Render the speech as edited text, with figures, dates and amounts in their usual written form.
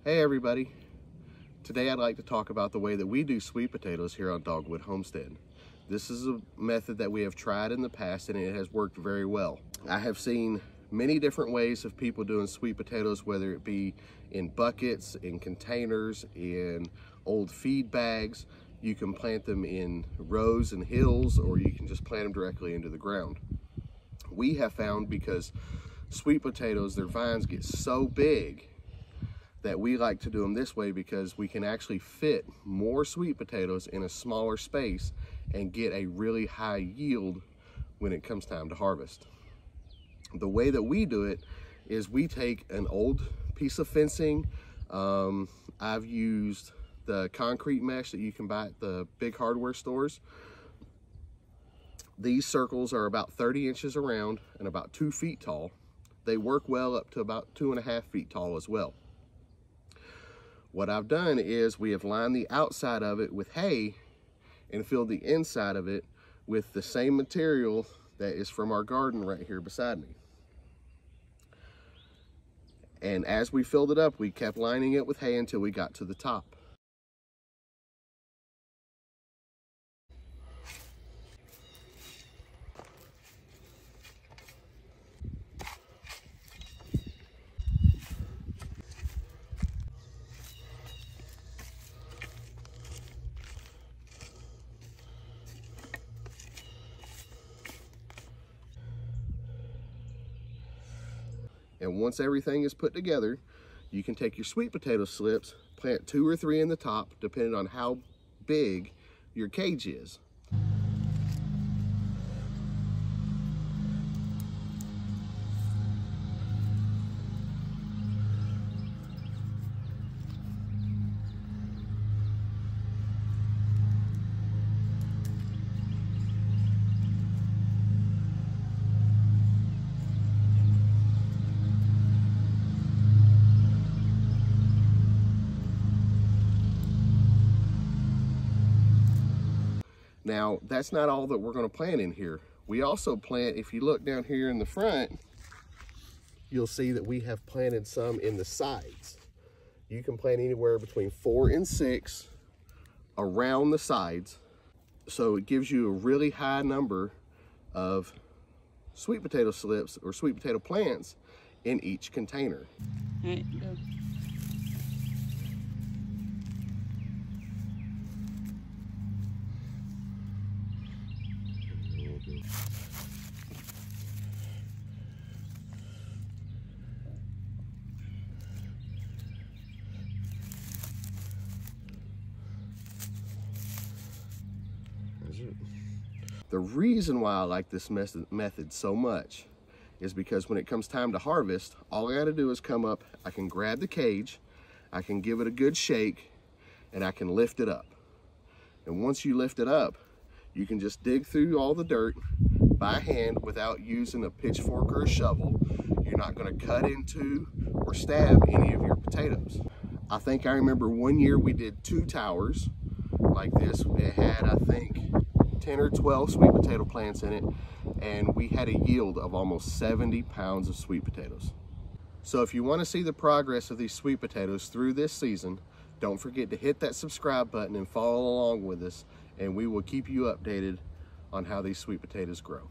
Hey everybody, today I'd like to talk about the way that we do sweet potatoes here on Dogwood Homestead. This is a method that we have tried in the past and it has worked very well. I have seen many different ways of people doing sweet potatoes, whether it be in buckets, in containers, in old feed bags. You can plant them in rows and hills, or you can just plant them directly into the ground. We have found, because sweet potatoes, their vines get so big, that we like to do them this way because we can actually fit more sweet potatoes in a smaller space and get a really high yield when it comes time to harvest. The way that we do it is we take an old piece of fencing. I've used the concrete mesh that you can buy at the big hardware stores. These circles are about 30 inches around and about 2 feet tall. They work well up to about 2.5 feet tall as well. What I've done is we have lined the outside of it with hay and filled the inside of it with the same material that is from our garden right here beside me. And as we filled it up, we kept lining it with hay until we got to the top. And once everything is put together, you can take your sweet potato slips, plant 2 or 3 in the top, depending on how big your cage is. Now, that's not all that we're going to plant in here. We also plant, if you look down here in the front, you'll see that we have planted some in the sides. You can plant anywhere between 4 and 6 around the sides. So it gives you a really high number of sweet potato slips or sweet potato plants in each container. All right, go. The reason why I like this method so much is because when it comes time to harvest, all I gotta do is come up, I can grab the cage, I can give it a good shake, and I can lift it up. And once you lift it up, you can just dig through all the dirt by hand without using a pitchfork or a shovel. You're not gonna cut into or stab any of your potatoes. I think I remember one year we did 2 towers like this. It had, I think, 10 or 12 sweet potato plants in it, and we had a yield of almost 70 pounds of sweet potatoes. So if you want to see the progress of these sweet potatoes through this season, don't forget to hit that subscribe button and follow along with us, and we will keep you updated on how these sweet potatoes grow.